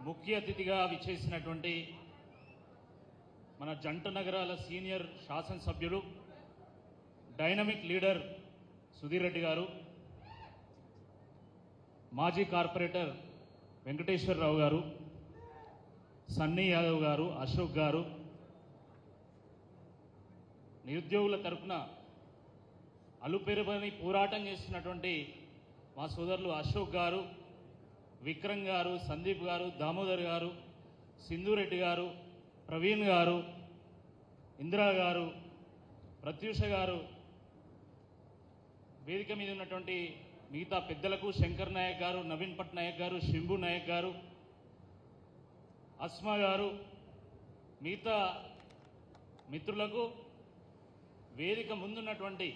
ముఖ్య అతిథిగా విచ్చేసినటువంటి మన జంట నగరాల సీనియర్ శాసనసభ్యులు డైనమిక్ లీడర్ సుధీర్ రెడ్డి గారు, మాజీ కార్పొరేటర్ వెంకటేశ్వరరావు గారు, సన్నీ యాదవ్ గారు, అశోక్ గారు, నిరుద్యోగుల తరఫున అలుపెరుపని పోరాటం చేస్తున్నటువంటి మా సోదరులు అశోక్ గారు, విక్రమ్ గారు, సందీప్ గారు, దామోదర్ గారు, సింధురెడ్డి గారు, ప్రవీణ్ గారు, ఇందిరా గారు, ప్రత్యూష గారు, వేదిక మీద ఉన్నటువంటి మిగతా పెద్దలకు శంకర్ నాయక్ గారు, నవీన్ పట్నాయక్ గారు, శంభు నాయక్ గారు, అస్మా గారు, మిగతా మిత్రులకు, వేదిక ముందున్నటువంటి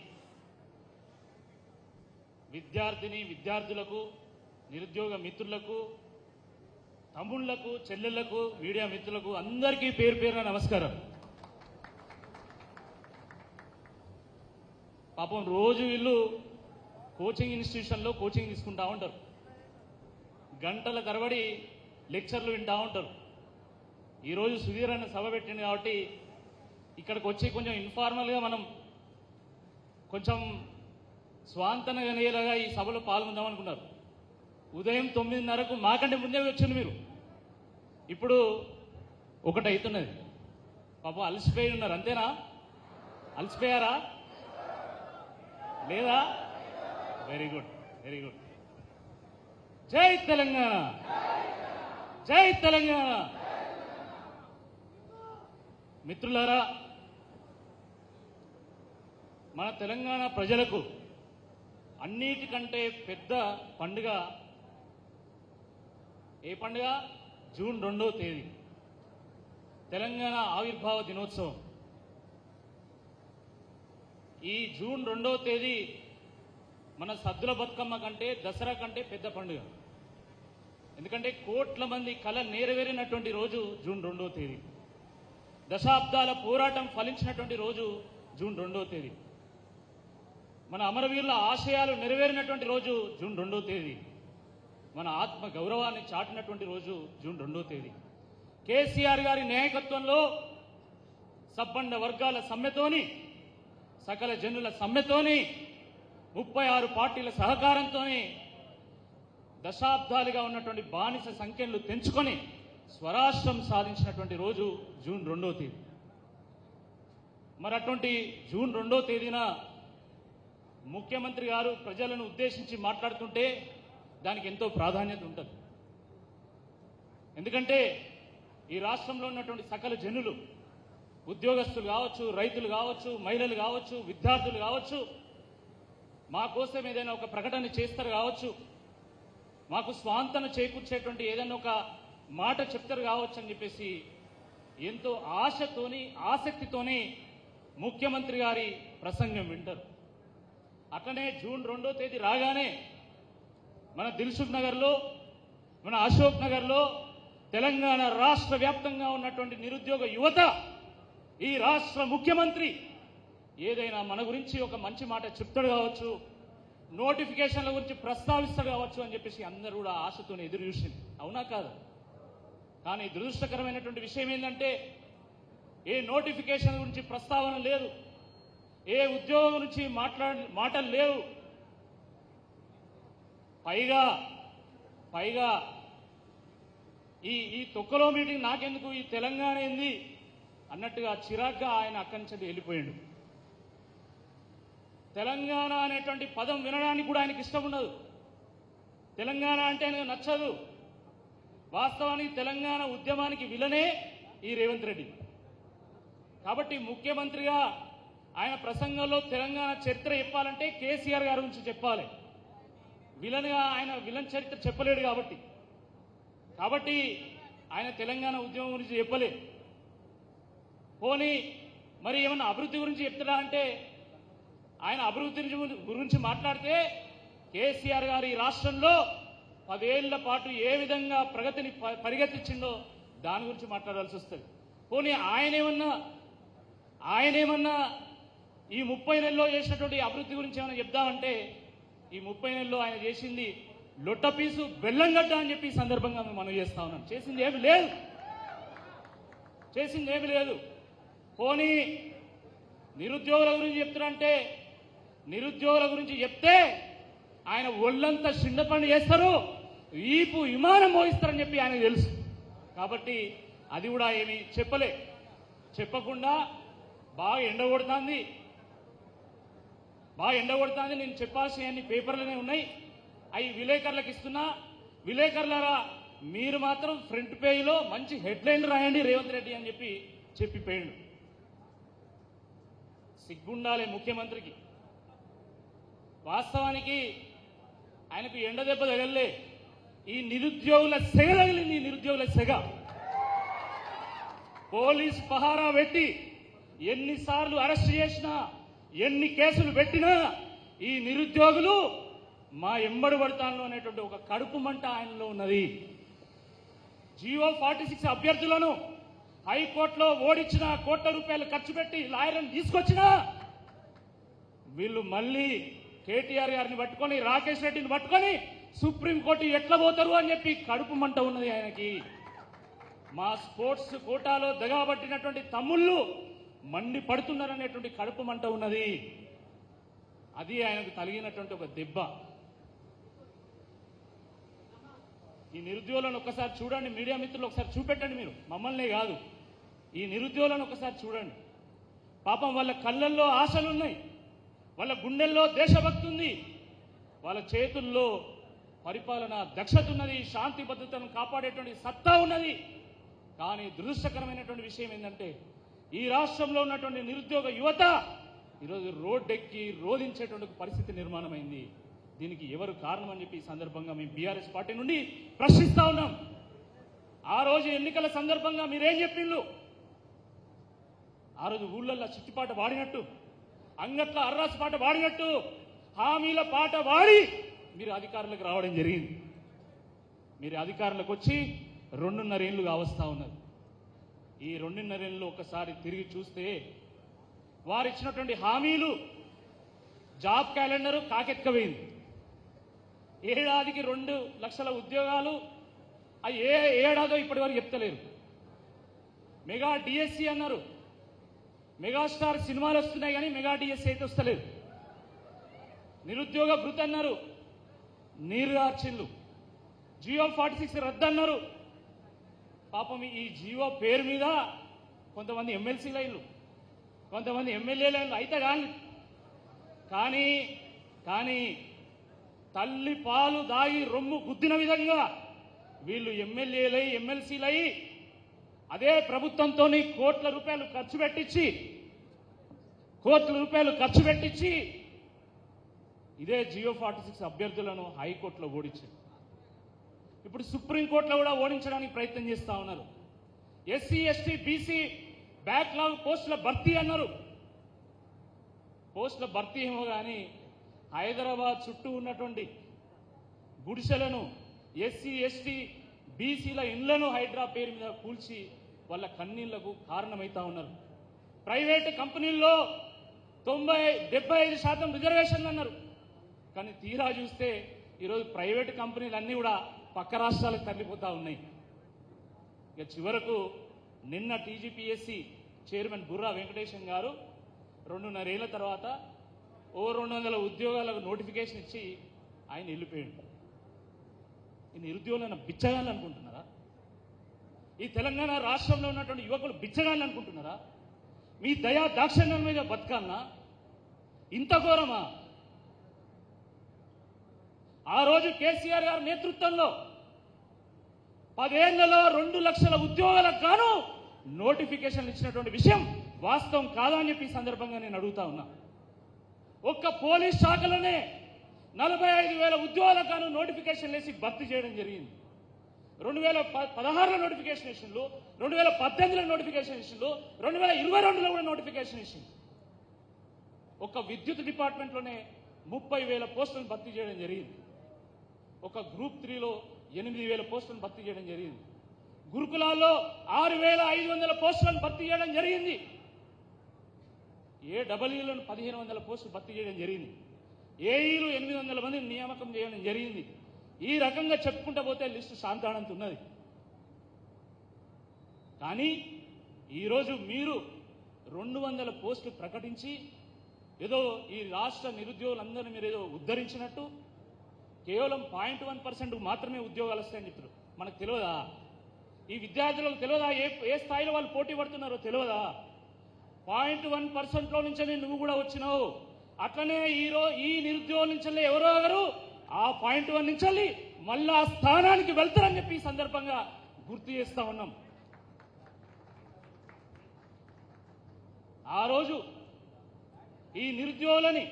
విద్యార్థులకు, నిరుద్యోగ మిత్రులకు, తమ్ముళ్లకు, చెల్లెళ్లకు, మీడియా మిత్రులకు అందరికీ పేరు పేరున నమస్కారం. పాపం రోజు వీళ్ళు కోచింగ్ ఇన్స్టిట్యూషన్లో కోచింగ్ తీసుకుంటా ఉంటారు, గంటల తరబడి లెక్చర్లు వింటూ ఉంటారు. ఈరోజు సుధీర్ అన్న సభ పెట్టింది కాబట్టి ఇక్కడికి వచ్చి కొంచెం ఇన్ఫార్మల్గా మనం కొంచెం స్వాంతనగనేలాగా ఈ సభలో పాల్గొందాం అనుకున్నారు. ఉదయం 9:30కు మాకంటే ముందే వచ్చింది మీరు, ఇప్పుడు 1 అవుతున్నది. పాపం అలసిపోయి ఉన్నారు, అంతేనా? అలసిపోయారా లేదా? Very good, very good. జై తెలంగాణ, జై తెలంగాణ. మిత్రులారా, మన తెలంగాణ ప్రజలకు అన్నిటికంటే పెద్ద పండుగ ఏ పండుగ? జూన్ 2వ తేదీ తెలంగాణ ఆవిర్భావ దినోత్సవం. ఈ జూన్ 2వ తేదీ మన సద్దుల బతుకమ్మ కంటే, దసరా కంటే పెద్ద పండుగ. ఎందుకంటే కోట్ల మంది కళ నెరవేరినటువంటి రోజు జూన్ 2వ తేదీ. దశాబ్దాల పోరాటం ఫలించినటువంటి రోజు జూన్ 2వ తేదీ. మన అమరవీరుల ఆశయాలు నెరవేరినటువంటి రోజు జూన్ 2వ తేదీ. మన ఆత్మ గౌరవాన్ని చాటినటువంటి రోజు జూన్ 2వ తేదీ. కేసీఆర్ గారి నాయకత్వంలో సబ్బండ వర్గాల సమ్మెతోని, సకల జనుల సమ్మెతోని, 36 పార్టీల సహకారంతో దశాబ్దాలుగా ఉన్నటువంటి బానిస సంఖ్యలు తెంచుకొని స్వరాష్ట్రం సాధించినటువంటి రోజు జూన్ 2వ తేదీ. మరి అటువంటి జూన్ 2వ తేదీన ముఖ్యమంత్రి గారు ప్రజలను ఉద్దేశించి మాట్లాడుతుంటే దానికి ఎంతో ప్రాధాన్యత ఉంటుంది. ఎందుకంటే ఈ రాష్ట్రంలో ఉన్నటువంటి సకల జనులు, ఉద్యోగస్తులు కావచ్చు, రైతులు కావచ్చు, మహిళలు కావచ్చు, విద్యార్థులు కావచ్చు, మా కోసం ఏదైనా ఒక ప్రకటన చేస్తారు కావచ్చు, మాకు స్వాంతన చేకూర్చేటువంటి ఏదైనా ఒక మాట చెప్తారు కావచ్చు అని చెప్పేసి ఎంతో ఆశతోని, ఆసక్తితోని ముఖ్యమంత్రి గారి ప్రసంగం వింటారు. అట్లనే జూన్ 2వ తేదీ రాగానే మన దిల్సుఖ్ నగర్లో, మన అశోక్ నగర్లో, తెలంగాణ రాష్ట్ర వ్యాప్తంగా ఉన్నటువంటి నిరుద్యోగ యువత, ఈ రాష్ట్ర ముఖ్యమంత్రి ఏదైనా మన గురించి ఒక మంచి మాట చెప్తాడు కావచ్చు, నోటిఫికేషన్ల గురించి ప్రస్తావిస్తాడు కావచ్చు అని చెప్పేసి అందరూ కూడా ఆశతో ఎదురు చూసింది. అవునా కాదా? కానీ దురదృష్టకరమైనటువంటి విషయం ఏంటంటే ఏ నోటిఫికేషన్ గురించి ప్రస్తావన లేదు, ఏ ఉద్యోగం గురించి మాటలు లేవు. పైగా ఈ తొక్కలో మీటింగ్ నాకెందుకు, ఈ తెలంగాణ ఏంది అన్నట్టుగా చిరాగ్గా ఆయన అక్కడి నుంచి వెళ్ళిపోయాడు. తెలంగాణ అనేటువంటి పదం వినడానికి కూడా ఆయనకి ఇష్టం ఉండదు. తెలంగాణ అంటే ఆయనకు నచ్చదు. వాస్తవానికి తెలంగాణ ఉద్యమానికి విలనే ఈ రేవంత్ రెడ్డి. కాబట్టి ముఖ్యమంత్రిగా ఆయన ప్రసంగంలో తెలంగాణ చరిత్ర చెప్పాలంటే కేసీఆర్ గారి గురించి చెప్పాలి. విలన్గా ఆయన విలన్ చరిత్ర చెప్పలేడు. కాబట్టి ఆయన తెలంగాణ ఉద్యమం గురించి చెప్పలే. పోనీ మరి ఏమన్నా అభివృద్ధి గురించి చెప్తాడా అంటే ఆయన అభివృద్ధి గురించి మాట్లాడితే కేసీఆర్ గారు ఈ రాష్ట్రంలో 10 ఏళ్ల పాటు ఏ విధంగా ప్రగతిని పరిగెత్తించిందో దాని గురించి మాట్లాడాల్సి వస్తుంది. పోనీ ఆయనేమన్నా ఈ 30 నెలల్లో చేసినటువంటి అభివృద్ధి గురించి ఏమైనా చెప్దామంటే ఈ 30 నెలల్లో ఆయన చేసింది లొట్టపీసు బెల్లంగడ్డ అని చెప్పి ఈ సందర్భంగా మేము మనం చేస్తా ఉన్నాం. చేసింది ఏమి లేదు, చేసింది ఏమి లేదు. పోనీ నిరుద్యోగుల గురించి చెప్తారంటే, నిరుద్యోగుల గురించి చెప్తే ఆయన ఒళ్ళంతా చిండపండు చేస్తారు, ఈపు విమానం మోగిస్తారని చెప్పి ఆయనకు తెలుసు. కాబట్టి అది కూడా ఏమి చెప్పకుండా బాగా ఎండగొడుతుంది. నేను చెప్పాల్సినవన్నీ పేపర్లనే ఉన్నాయి, అవి విలేకరులకు ఇస్తున్నా. విలేకరులారా, మీరు మాత్రం ఫ్రంట్ పేజీలో మంచి హెడ్లైన్ రాయండి రేవంత్ రెడ్డి అని చెప్పిపోయాడు. సిగ్గుండాలి ముఖ్యమంత్రికి. వాస్తవానికి ఆయనకు ఎండ దెబ్బ తగలే, ఈ నిరుద్యోగుల సెగ తగిలింది. ఈ నిరుద్యోగుల సెగ పోలీస్ పహారా పెట్టి ఎన్నిసార్లు అరెస్ట్ చేసినా, ఎన్ని కేసులు పెట్టినా ఈ నిరుద్యోగులు మా ఎంబడి పడతాను అనేటువంటి ఒక కడుపు మంట ఆయనలో ఉన్నది. జియో 46 అభ్యర్థులను హైకోర్టులో ఓడించిన, కోట్ల రూపాయలు ఖర్చు పెట్టి లాయర్లను తీసుకొచ్చినా వీళ్ళు మళ్ళీ కేటీఆర్ గారిని పట్టుకొని, రాకేష్ రెడ్డిని పట్టుకొని సుప్రీంకోర్టు ఎట్లా పోతారు అని చెప్పి కడుపు మంట ఉన్నది ఆయనకి. మా స్పోర్ట్స్ కోటాలో దగాబట్టినటువంటి తమ్ముళ్ళు మండి పడుతున్నారనేటువంటి కడుపు మంట ఉన్నది. అది ఆయనకు తగిలినటువంటి ఒక దెబ్బ. ఈ నిరుద్యోగులను ఒక్కసారి చూడండి, మీడియా మిత్రులు ఒకసారి చూపెట్టండి. మీరు మమ్మల్నే కాదు, ఈ నిరుద్యోగులను ఒకసారి చూడండి. పాపం వాళ్ళ కళ్ళల్లో ఆశలున్నాయి, వాళ్ళ గుండెల్లో దేశభక్తి ఉంది, వాళ్ళ చేతుల్లో పరిపాలన దక్షత ఉన్నది, శాంతి భద్రతను కాపాడేటువంటి సత్తా ఉన్నది. కానీ దురదృష్టకరమైనటువంటి విషయం ఏంటంటే ఈ రాష్ట్రంలో ఉన్నటువంటి నిరుద్యోగ యువత ఈరోజు రోడ్డెక్కి రోధించేటువంటి పరిస్థితి నిర్మాణమైంది. దీనికి ఎవరు కారణం అని చెప్పి ఈ సందర్భంగా మేము బీఆర్ఎస్ పార్టీ నుండి ప్రశ్నిస్తా ఉన్నాం. ఆ రోజు ఎన్నికల సందర్భంగా మీరేం చెప్పిండ్రు? ఆ రోజు ఊళ్ళల్లో చిట్టుపాట పాడినట్టు, అంగట్ల అర్రాసు పాట పాడినట్టు, హామీల పాట పాడి మీరు అధికారులకు రావడం జరిగింది. మీరు అధికారులకు వచ్చి 2.5 ఏళ్లు కావస్తా ఉన్నది. ఈ 2.5 ఏళ్ళు ఒకసారి తిరిగి చూస్తే వారు ఇచ్చినటువంటి హామీలు, జాబ్ క్యాలెండరు కాకెత్తుకపోయింది. ఏడాదికి 2 లక్షల ఉద్యోగాలు, అవి ఏ ఏడాదో ఇప్పటి వరకు చెప్తలేరు. మెగా డిఎస్సి అన్నారు, మెగాస్టార్ సినిమాలు వస్తున్నాయి కానీ మెగా డిఎస్సి అయితే వస్తలేదు. నిరుద్యోగ భృతి అన్నారు, నీరు కార్చిళ్ళు. జియో 46 రద్దు అన్నారు. పాపం ఈ జియో పేరు మీద కొంతమంది ఎమ్మెల్సీ లైన్లు, కొంతమంది ఎమ్మెల్యే లైన్లు అయితే కానీ తల్లి పాలు దాగి రొమ్ము గుద్దిన విధంగా వీళ్ళు ఎమ్మెల్యేలై, ఎమ్మెల్సీలై అదే ప్రభుత్వంతో కోట్ల రూపాయలు ఖర్చు పెట్టించి ఇదే జియో 46 అభ్యర్థులను హైకోర్టులో ఓడించారు. ఇప్పుడు సుప్రీంకోర్టులో కూడా ఓడించడానికి ప్రయత్నం చేస్తా ఉన్నారు. ఎస్సీ, ఎస్టీ, బీసీ బ్యాక్లాగ్ పోస్టుల భర్తీ అన్నారు. పోస్టుల భర్తీ ఏమో కానీ హైదరాబాద్ చుట్టూ ఉన్నటువంటి గుడిసెలను, ఎస్సీ, ఎస్టీ, బీసీల ఇండ్లను హైడ్రా పేరు మీద కూల్చి వాళ్ళ కన్నీళ్లకు కారణమవుతా ఉన్నారు. ప్రైవేటు కంపెనీల్లో 75% రిజర్వేషన్లు అన్నారు. కానీ తీరా చూస్తే ఈరోజు ప్రైవేటు కంపెనీలు అన్నీ కూడా పక్క రాష్ట్రాలకు తరలిపోతా ఉన్నాయి. ఇక చివరకు నిన్న టీజీపీఎస్సీ చైర్మన్ బుర్రా వెంకటేశం గారు 2.5 ఏళ్ల తర్వాత 200 ఉద్యోగాలకు నోటిఫికేషన్ ఇచ్చి ఆయన వెళ్ళిపోయాడు. ఈ నిరుద్యోగులను బిచ్చగాళ్ళు అనుకుంటున్నారా? ఈ తెలంగాణ రాష్ట్రంలో ఉన్నటువంటి యువకులు బిచ్చగాళ్ళు అనుకుంటున్నారా? మీ దయా దాక్షిణ్యం మీద బతకాలనా? ఇంత ఘోరమా? ఆ రోజు కేసీఆర్ గారి నేతృత్వంలో 10 ఏళ్లలో 2 లక్షల ఉద్యోగాలకు గాను నోటిఫికేషన్లు ఇచ్చినటువంటి విషయం వాస్తవం కాదా అని చెప్పి సందర్భంగా నేను అడుగుతా ఉన్నా. ఒక్క పోలీస్ శాఖలోనే 45,000 ఉద్యోగాలకు గాను నోటిఫికేషన్లు వేసి భర్తీ చేయడం జరిగింది. 2016లో నోటిఫికేషన్ ఇచ్చిండ్రు, 2018లో నోటిఫికేషన్ ఇచ్చిండ్రు, 2022లో కూడా నోటిఫికేషన్ ఇచ్చింది. ఒక విద్యుత్ డిపార్ట్మెంట్లోనే 30,000 పోస్టులను భర్తీ చేయడం జరిగింది. ఒక గ్రూప్ 3లో 8,000 పోస్టులను భర్తీ చేయడం జరిగింది. గురుకులాల్లో 6,500 పోస్టులను భర్తీ చేయడం జరిగింది. ఏడబ్ల్యూలను 1,500 పోస్టులు భర్తీ చేయడం జరిగింది. ఏఈలు 800 మందిని నియామకం చేయడం జరిగింది. ఈ రకంగా చెప్పుకుంటూ పోతే లిస్టు శాంతానంత ఉన్నది. కానీ ఈరోజు మీరు 200 పోస్టులు ప్రకటించి ఏదో ఈ రాష్ట్ర నిరుద్యోగులందరినీ మీరు ఏదో ఉద్ధరించినట్టు కేవలం 0.1% మాత్రమే ఉద్యోగాలు వస్తాయని చెప్తారు. మనకు తెలియదా? ఈ విద్యార్థులకు తెలియదా ఏ స్థాయిలో వాళ్ళు పోటీ పడుతున్నారో తెలియదా? 0.1%లో నుంచి నువ్వు కూడా వచ్చినావు. అట్లనే ఈ నిరుద్యోగుల నుంచి ఎవరో ఒకరు ఆ 0.1 నుంచి మళ్ళా ఆ స్థానానికి వెళ్తారని చెప్పి ఈ సందర్భంగా గుర్తు చేస్తా ఉన్నాం. ఆ రోజు ఈ నిరుద్యోగులని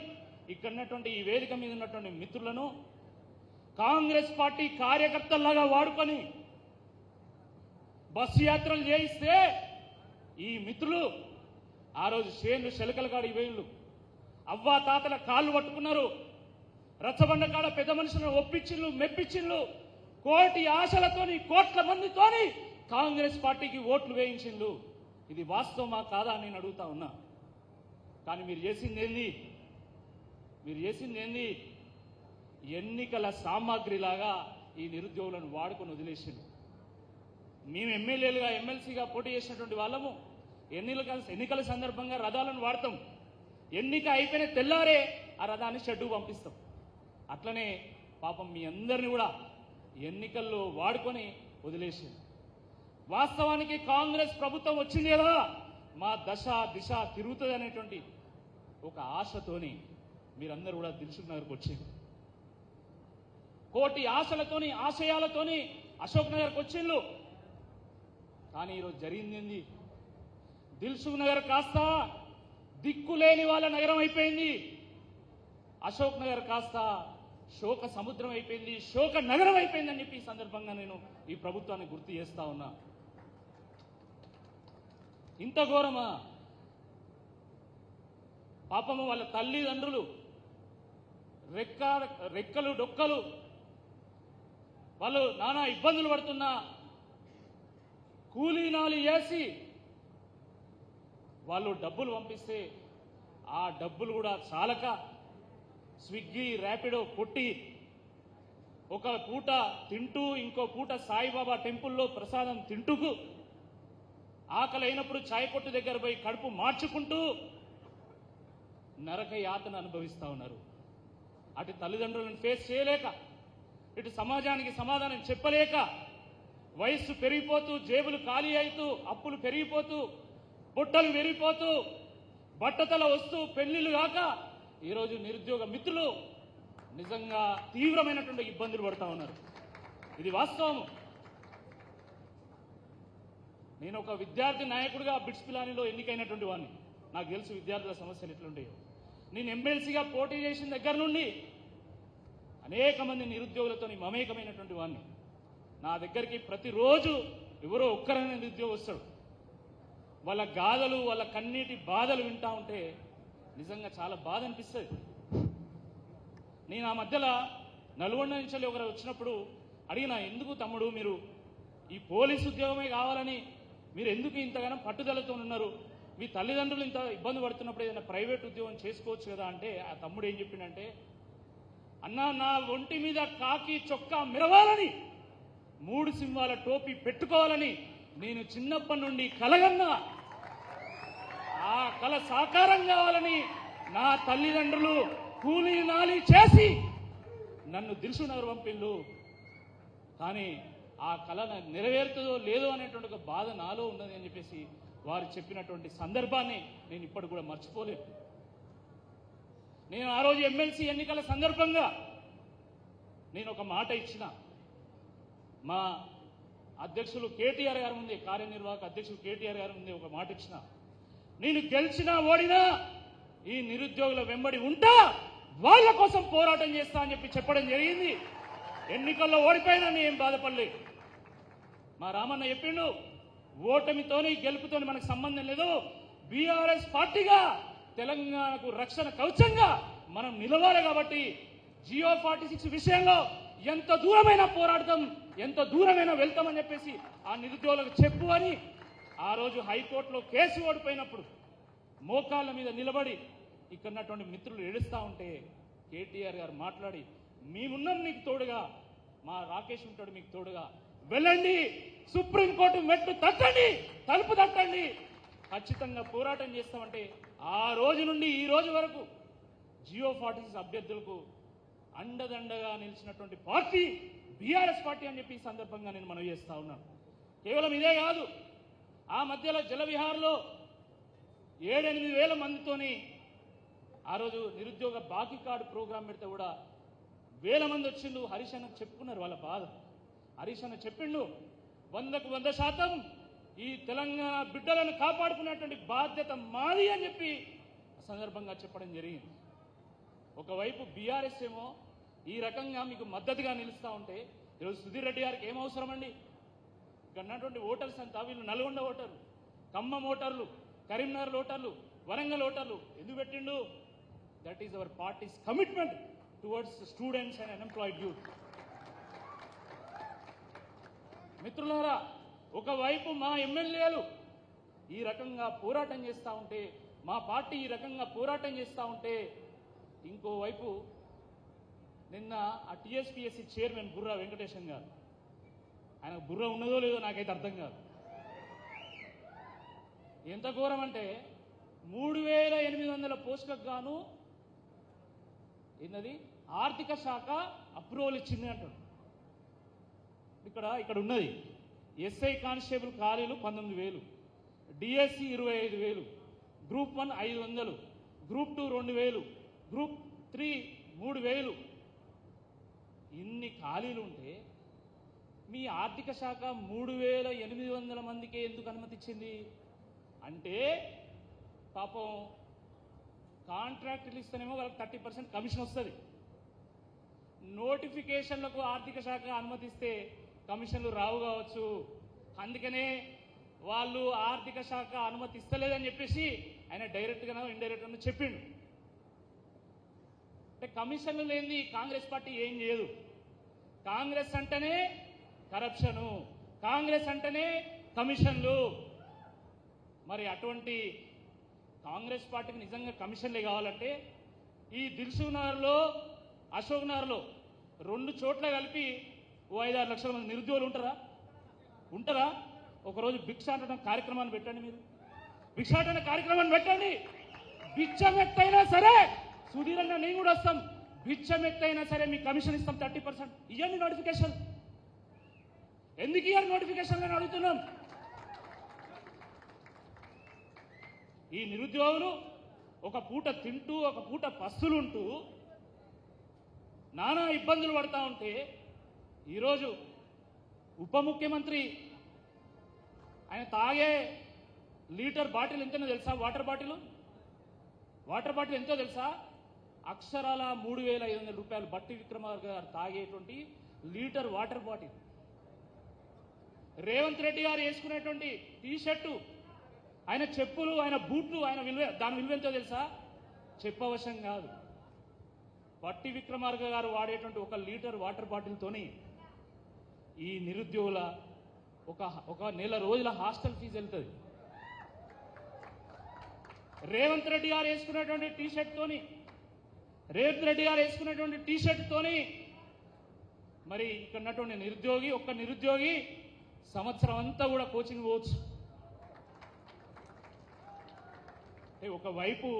ఇక్కడ ఉన్నటువంటి ఈ వేదిక మీద ఉన్నటువంటి మిత్రులను కాంగ్రెస్ పార్టీ కార్యకర్తల్లాగా వాడుకొని బస్సు యాత్రలు చేయిస్తే ఈ మిత్రులు ఆ రోజు షేన్లు శెలకల కాడ వేళ్ళు అవ్వా తాతల కాళ్ళు పట్టుకున్నారు. రచ్చబండ కాడ పెద్ద మనుషులను ఒప్పించిళ్ళు, మెప్పించిళ్ళు. కోటి ఆశలతోని, కోట్ల మందితోని కాంగ్రెస్ పార్టీకి ఓట్లు వేయించిండు. ఇది వాస్తవమా కాదా అని నేను అడుగుతా ఉన్నా. కానీ మీరు చేసింది ఏంది? ఎన్నికల సామాగ్రిలాగా ఈ నిరుద్యోగులను వాడుకొని వదిలేసిండు. మేము ఎమ్మెల్యేలుగా, ఎమ్మెల్సీగా పోటీ చేసినటువంటి వాళ్ళము ఎన్నికల సందర్భంగా రథాలను వాడతాం. ఎన్నిక అయిపోయిన తెల్లారే ఆ రథాన్ని షెడ్డుకు పంపిస్తాం. అట్లనే పాపం మీ అందరిని కూడా ఎన్నికల్లో వాడుకొని వదిలేసింది. వాస్తవానికి కాంగ్రెస్ ప్రభుత్వం వచ్చింది కదా, మా దిశ తిరుగుతుంది అనేటువంటి ఒక ఆశతోని మీరందరూ కూడా దిల్సుఖ్ నగర్కి వచ్చింది. కోటి ఆశలతోని, ఆశయాలతోని అశోక్ నగర్కి వచ్చిండ్రు. కానీ ఈరోజు జరిగింది ఏంది? దిల్సుఖ్ నగర్ కాస్త దిక్కులేని వాళ్ళ నగరం అయిపోయింది. అశోక్ నగర్ కాస్త శోక సముద్రం అయిపోయింది, శోక నగరం అయిపోయిందని చెప్పి ఈ సందర్భంగా నేను ఈ ప్రభుత్వాన్ని గుర్తు చేస్తా ఉన్నా. ఇంత ఘోరమా? పాపము వాళ్ళ తల్లిదండ్రులు రెక్కలు డొక్కలు వాళ్ళు నానా ఇబ్బందులు పడుతున్నా కూలీనాలు వేసి వాళ్ళు డబ్బులు పంపిస్తే ఆ డబ్బులు కూడా చాలక స్విగ్గీ, ర్యాపిడో కొట్టి ఒక పూట తింటూ ఇంకో పూట సాయిబాబా టెంపుల్లో ప్రసాదం తింటూకు ఆకలి అయినప్పుడు చాయ్ కొట్టు దగ్గర పోయి కడుపు మార్చుకుంటూ నరక యాతన అనుభవిస్తా ఉన్నారు. అటు తల్లిదండ్రులను ఫేస్ చేయలేక, ఇటు సమాజానికి సమాధానం చెప్పలేక, వయస్సు పెరిగిపోతూ, జేబులు ఖాళీ అవుతూ, అప్పులు పెరిగిపోతూ, బుట్టలు పెరిగిపోతూ, బట్టతల వస్తూ, పెళ్లిళ్ళు కాక ఈరోజు నిరుద్యోగ మిత్రులు నిజంగా తీవ్రమైనటువంటి ఇబ్బందులు పడతా ఉన్నారు. ఇది వాస్తవం. నేను ఒక విద్యార్థి నాయకుడిగా బిట్స్ పిలానీలో ఎన్నికైనటువంటి వాడిని. నాకు తెలుసు విద్యార్థుల సమస్యలు ఎట్లుంటాయో. నేను ఎమ్మెల్సీగా పోటీ చేసిన దగ్గర నుండి అనేక మంది నిరుద్యోగులతో మమేకమైనటువంటి వాడిని. నా దగ్గరికి ప్రతిరోజు ఎవరో ఒక్కరైనా నిరుద్యోగి వస్తాడు. వాళ్ళ గాథలు, వాళ్ళ కన్నీటి బాధలు వింటా ఉంటే నిజంగా చాలా బాధ అనిపిస్తుంది. నేను ఆ మధ్యలో నల్గొండ నుంచి ఒకరు వచ్చినప్పుడు అడిగినా, ఎందుకు తమ్ముడు మీరు ఈ పోలీసు ఉద్యోగమే కావాలని మీరు ఎందుకు ఇంతగానో పట్టుదలతో ఉన్నారు? మీ తల్లిదండ్రులు ఇంత ఇబ్బంది పడుతున్నప్పుడు ఏదైనా ప్రైవేట్ ఉద్యోగం చేసుకోవచ్చు కదా అంటే, ఆ తమ్ముడు ఏం చెప్పిండంటే, అన్నా నా ఒంటి మీద కాకి చొక్కా మెరవాలని, 3 సింహాల టోపీ పెట్టుకోవాలని నేను చిన్నప్పటి నుండి కలగన్నా. ఆ కల సాకారం కావాలని నా తల్లిదండ్రులు కూలీ నాలి చేసి నన్ను దిల్సుఖ్ నగర్ పంపిళ్ళు. కానీ ఆ కళ నెరవేరుతుందో లేదో అనేటువంటి ఒక బాధ నాలో ఉన్నది అని చెప్పేసి వారు చెప్పినటువంటి సందర్భాన్ని నేను ఇప్పటికి కూడా మర్చిపోలేదు. నేను ఆ రోజు ఎమ్మెల్సీ ఎన్నికల సందర్భంగా నేను ఒక మాట ఇచ్చిన. మా అధ్యక్షులు కేటీఆర్ గారి ముందే, కార్యనిర్వాహక అధ్యక్షులు కేటీఆర్ గారి ముందే ఒక మాట ఇచ్చిన. నేను గెలిచినా ఓడినా ఈ నిరుద్యోగుల వెంబడి ఉంటా, వాళ్ళ కోసం పోరాటం చేస్తా అని చెప్పడం జరిగింది. ఎన్నికల్లో ఓడిపోయినా నేను బాధపడలేదు. మా రామన్న చెప్పిండు, ఓటమితోని గెలుపుతోని మనకు సంబంధం లేదు. బీఆర్ఎస్ పార్టీగా తెలంగాణకు రక్షణ కవచంగా మనం నిలవాలి. కాబట్టి జియో 46 విషయంలో ఎంత దూరమైనా పోరాడతాం, ఎంత దూరమైనా వెళ్తామని చెప్పేసి ఆ నిరుద్యోగులకు చెప్పు అని ఆ రోజు హైకోర్టులో కేసు ఓడిపోయినప్పుడు మోకాళ్ళ మీద నిలబడి ఇక్కడ ఉన్నటువంటి మిత్రులు ఏడుస్తా ఉంటే కేటీఆర్ గారు మాట్లాడి, మేమున్నాం నీకు తోడుగా, మా రాకేష్ ఉంటాడు మీకు తోడుగా. వెళ్ళండి, సుప్రీంకోర్టు మెట్లు తట్టండి, తలుపు తట్టండి, ఖచ్చితంగా పోరాటం చేస్తామంటే ఆ రోజు నుండి ఈ రోజు వరకు జియో 46 అభ్యర్థులకు అండదండగా నిలిచినటువంటి పార్టీ బీఆర్ఎస్ పార్టీ అని చెప్పి ఈ సందర్భంగా నేను మనవి చేస్తా ఉన్నాను. కేవలం ఇదే కాదు, ఆ మధ్యలో జలవిహార్లో 7-8 వేల మందితోని ఆ రోజు నిరుద్యోగ బాకీ కార్డు ప్రోగ్రాం పెడితే కూడా వేల మంది వచ్చిండు. హరీష్ అన్న చెప్పుకున్నారు వాళ్ళ బాధ. హరీష్ అన్న చెప్పిండు 100కు 100% ఈ తెలంగాణ బిడ్డలను కాపాడుకునేటువంటి బాధ్యత మాది అని చెప్పి సందర్భంగా చెప్పడం జరిగింది. ఒకవైపు బీఆర్ఎస్ ఏమో ఈ రకంగా మీకు మద్దతుగా నిలుస్తూ ఉంటే ఈరోజు సుధీర్ రెడ్డి గారికి ఏం అవసరం అండి? ఇక్కడ ఉన్నటువంటి ఓటర్స్ అంతా వీళ్ళు నల్గొండ ఓటర్లు, ఖమ్మం ఓటర్లు, కరీంనగర్ ఓటర్లు, వరంగల్ ఓటర్లు ఎందుకు పెట్టిండు? That is our parties commitment towards students and unemployed youth. మిత్రులారా, ఒకవైపు మా ఎమ్మెల్యేలు ఈ రకంగా పోరాటం చేస్తూ ఉంటే, మా పార్టీ ఈ రకంగా పోరాటం చేస్తూ ఉంటే, ఇంకోవైపు నిన్న ఆ టీఎస్పీఎస్సీ చైర్మన్ బుర్రా వెంకటేశన్ గారు, ఆయన బుర్ర ఉన్నదో లేదో నాకైతే అర్థం కాదు. ఎంత ఘోరం అంటే 3800 పోస్టులకు గాను ఏంటది ఆర్థిక శాఖ అప్రూవల్ ఇచ్చింది అంటాడు. ఇక్కడ ఉన్నది ఎస్ఐ కానిస్టేబుల్ ఖాళీలు 19,000, డిఎస్సి 25,000, గ్రూప్ 1 500, గ్రూప్ 2 2,000, గ్రూప్ 3 3,000. ఇన్ని ఖాళీలు ఉంటే మీ ఆర్థిక శాఖ 3,800 మందికే ఎందుకు అనుమతి ఇచ్చింది అంటే, పాపం కాంట్రాక్టులు ఇస్తేనేమో వాళ్ళకి 30% కమిషన్ వస్తుంది. నోటిఫికేషన్లకు ఆర్థిక శాఖ అనుమతిస్తే కమిషన్లు రావు కావచ్చు. అందుకనే వాళ్ళు ఆర్థిక శాఖ అనుమతి ఇస్తలేదని చెప్పేసి ఆయన డైరెక్ట్గానో ఇండైరెక్ట్గానో చెప్పిండు. అంటే కమిషన్లు లేనిది కాంగ్రెస్ పార్టీ ఏం చేయదు. కాంగ్రెస్ అంటేనే కరప్షను, కాంగ్రెస్ అంటేనే కమిషన్లు. మరి అటువంటి కాంగ్రెస్ పార్టీకి నిజంగా కమిషన్లే కావాలంటే ఈ దిల్సుఖ్నగర్లో, అశోక్ నగర్లో 2 చోట్ల కలిపి 5-6 లక్షల మంది నిరుద్యోగులు ఉంటారా? ఒకరోజు భిక్షాటన కార్యక్రమాన్ని పెట్టండి, మీరు భిక్షాటన కార్యక్రమాన్ని పెట్టండి. బిచ్చమెత్తైనా సరే సుధీరంగా నేను కూడా వస్తాం, బిచ్చమెత్తైనా సరే మీ కమిషన్ ఇస్తాం 30%. ఇవ్వండి నోటిఫికేషన్. ఎందుకు ఇవ్వాలి నోటిఫికేషన్ అని అడుగుతున్నాం. ఈ నిరుద్యోగులు ఒక పూట తింటూ ఒక పూట పస్తులుంటూ నానా ఇబ్బందులు పడతా ఉంటే ఈరోజు ఉప ముఖ్యమంత్రి ఆయన తాగే లీటర్ బాటిల్ ఎంతనో తెలుసా? వాటర్ బాటిల్ ఎంతో తెలుసా? అక్షరాల 3,500 రూపాయలు. బట్టి విక్రమార్క గారు తాగేటువంటి liter water bottle. Revanth Reddy గారు వేసుకునేటువంటి టీషర్టు, ఆయన చెప్పులు, ఆయన బూట్లు, ఆయన దాని విలువ ఎంతో తెలుసా? చెప్పవశం కాదు. బట్టి విక్రమార్క గారు వాడేటువంటి 1 లీటర్ వాటర్ బాటిల్తోని ఈ నిరుద్యోగుల ఒక నెల రోజుల హాస్టల్ ఫీజు వెళ్తుంది. రేవంత్ రెడ్డి గారు వేసుకునేటువంటి టీషర్ట్తోని మరి ఇక్కడ ఉన్నటువంటి ఒక్క నిరుద్యోగి సంవత్సరం అంతా కూడా కోచింగ్ పోవచ్చు. ఒకవైపు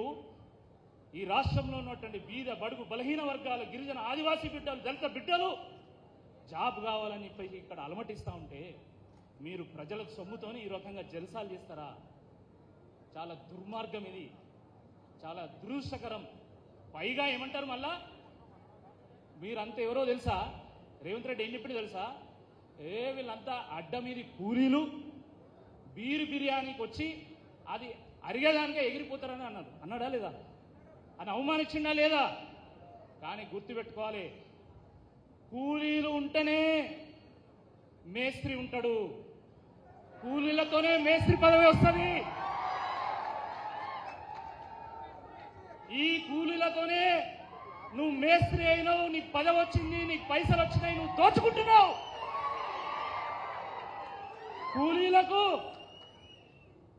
ఈ రాష్ట్రంలో ఉన్నటువంటి బీద, బడుగు, బలహీన వర్గాల, గిరిజన, ఆదివాసీ బిడ్డలు, దళిత బిడ్డలు జాబ్ కావాలని చెప్పి ఇక్కడ అలమటిస్తూ ఉంటే మీరు ప్రజలకు సొమ్ముతోని ఈ రకంగా జల్సాలు చేస్తారా? చాలా దుర్మార్గం ఇది, చాలా దురదృష్టకరం. పైగా ఏమంటారు మళ్ళా, మీరంతా ఎవరో తెలుసా? రేవంత్ రెడ్డి ఏం చెప్పింది తెలుసా? వీళ్ళంతా అడ్డ మీది కూలీలు, బిర్యానీకి వచ్చి అది అరిగేదానికే ఎగిరిపోతారని అన్నాడా లేదా? అని అవమానించిండా లేదా? కానీ గుర్తుపెట్టుకోవాలి, కూలీలు ఉంటేనే మేస్త్రి ఉంటాడు, కూలీలతోనే మేస్త్రి పదవి వస్తుంది. ఈ కూలీలతోనే నువ్వు మేస్త్రి అయినావు, నీకు పదవి వచ్చింది, నీకు పైసలు వచ్చినాయి, నువ్వు దోచుకుంటున్నావు.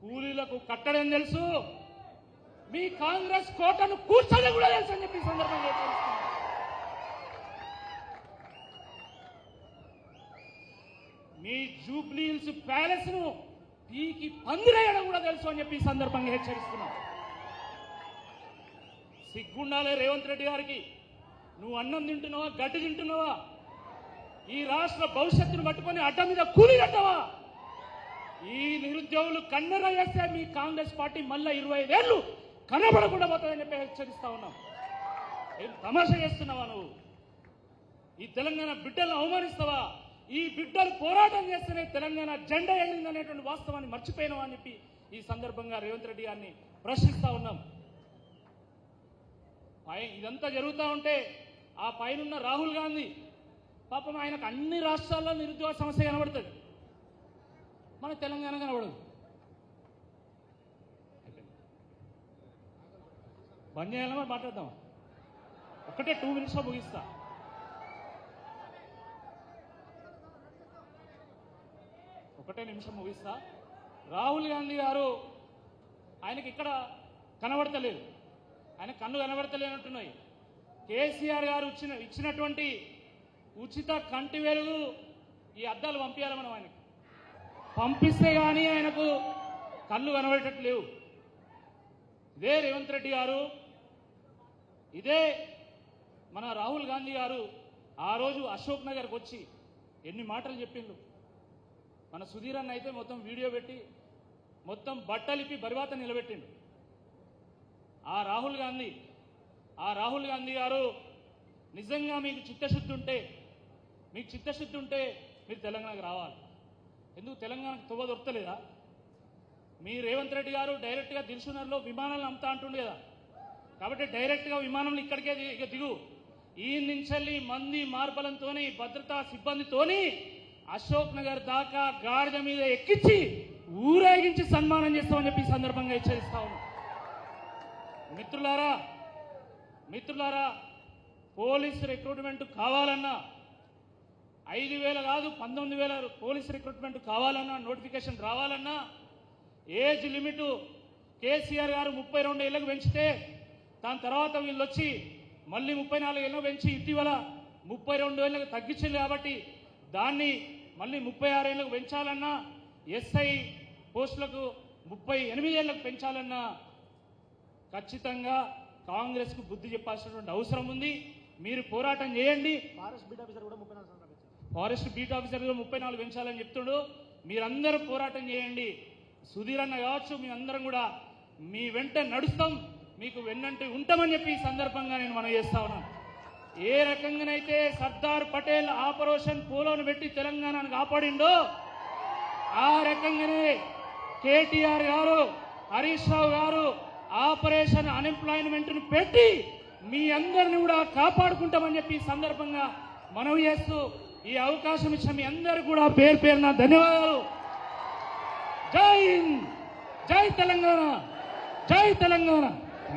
కూలీలకు కట్టడం తెలుసు, మీ కాంగ్రెస్ కోటను కూర్చొని కూడా తెలుసు అని చెప్పి సందర్భంగా మీ జూబ్లీ హిల్స్ ప్యాలెస్ ను పీకి పందిరేయడం కూడా తెలుసు అని చెప్పి ఈ సందర్భంగా హెచ్చరిస్తున్నాం. సిగ్గుండాలే రేవంత్ రెడ్డి గారికి. నువ్వు అన్నం తింటున్నావా, గడ్డి తింటున్నావా? ఈ రాష్ట్ర భవిష్యత్తును పట్టుకొని అడ్డ మీద కూలి కట్టవా? ఈ నిరుద్యోగులు కన్నెర చేస్తే మీ కాంగ్రెస్ పార్టీ మళ్ళా 25 ఏళ్ళు కనబడకుండా పోతుందని చెప్పి హెచ్చరిస్తా ఉన్నాం. ఏం తమాషా చేస్తున్నావా నువ్వు? ఈ తెలంగాణ బిడ్డలను అవమానిస్తావా? ఈ బిడ్డలు పోరాటం చేస్తేనే తెలంగాణ జెండా ఎగిరిందనేటువంటి వాస్తవాన్ని మర్చిపోయినావా అని చెప్పి ఈ సందర్భంగా రేవంత్ రెడ్డి గారిని ప్రశ్నిస్తా ఉన్నాం. ఇదంతా జరుగుతూ ఉంటే ఆ పైనున్న రాహుల్ గాంధీ పాపం ఆయనకు అన్ని రాష్ట్రాల్లో నిరుద్యోగ సమస్య కనబడుతుంది, మన తెలంగాణ కనబడదు. బంద్ చేయాలని మరి మాట్లాడదాం. ఒకటే 2 minutesలో ముగిస్తా. ఒకటే నిమిషం ముగిస్తా. రాహుల్ గాంధీ గారు ఆయనకి ఇక్కడ కనబడతలేదు, ఆయన కళ్ళు కనబడతలేనట్టున్నాయి. కేసీఆర్ గారు ఇచ్చినటువంటి ఉచిత కంటి వెలుగు ఈ అద్దాలు పంపించాలి మనం ఆయనకి. పంపిస్తే కానీ ఆయనకు కళ్ళు కనబడేటట్టు లేవు. ఇదే రేవంత్ రెడ్డి గారు, ఇదే మన రాహుల్ గాంధీ గారు ఆ రోజు అశోక్ నగర్కి వచ్చి ఎన్ని మాటలు చెప్పిండు. మన సుధీర్ అన్న అయితే మొత్తం వీడియో పెట్టి మొత్తం బట్టలిప్పి బరివాత నిలబెట్టిండు. ఆ రాహుల్ గాంధీ గారు నిజంగా మీకు చిత్తశుద్ధి ఉంటే మీరు తెలంగాణకు రావాలి. ఎందుకు తెలంగాణకు తొవ్వ దొరకలేదా? మీ రేవంత్ రెడ్డి గారు డైరెక్ట్గా దిల్సునర్లో విమానాలు అమ్ముతా అంటుండే కదా, కాబట్టి డైరెక్ట్గా విమానంలో ఇక్కడికే దిగు. ఈ నుంచి మంది మార్బలంతో భద్రతా సిబ్బందితోని అశోక్ నగర్ దాకా గాడిద మీద ఎక్కించి ఊరేగించి సన్మానం చేస్తామని చెప్పి ఈ సందర్భంగా హెచ్చరిస్తా ఉన్నాం. మిత్రులారా, పోలీస్ రిక్రూట్మెంట్ కావాలన్నా 5,000 కాదు 19,000 పోలీస్ రిక్రూట్మెంట్ కావాలన్నా, నోటిఫికేషన్ రావాలన్నా ఏజ్ లిమిట్ కేసీఆర్ గారు 32 ఏళ్లకు పెంచితే దాని తర్వాత వీళ్ళు వచ్చి మళ్ళీ 34 ఏళ్ళకు పెంచి ఇటీవల 32 ఏళ్లకు తగ్గించింది. కాబట్టి దాన్ని మళ్ళీ 36 ఏళ్లకు పెంచాలన్నా, ఎస్ఐ పోస్టులకు 38 ఏళ్లకు పెంచాలన్నా ఖచ్చితంగా కాంగ్రెస్కు బుద్ధి చెప్పాల్సినటువంటి అవసరం ఉంది. మీరు పోరాటం చేయండి. ఫారెస్ట్ బీట్ ఆఫీసర్ కూడా 34 పెంచాలని చెప్తుండు. మీరందరూ పోరాటం చేయండి. సుధీర్ అన్న కావచ్చు, మేమందరం కూడా మీ వెంట నడుస్తాం, మీకు వెన్నంటి ఉంటామని చెప్పి ఈ సందర్భంగా నేను మనం చేస్తా ఉన్నాను. ఏ రకంగానైతే సర్దార్ పటేల్ ఆపరేషన్ పోలోను పెట్టి తెలంగాణను కాపాడిండో ఆ రకంగానే కేటీఆర్ గారు, హరీష్ రావు గారు ఆపరేషన్ అన్ఎంప్లాయ్మెంట్ ను పెట్టి మీ అందరిని కూడా కాపాడుకుంటామని చెప్పి ఈ సందర్భంగా మనవి చేస్తూ ఈ అవకాశం ఇచ్చిన మీ అందరూ కూడా పేరు పేరున ధన్యవాదాలు. జై హింద్, జై తెలంగాణ, జై తెలంగాణ.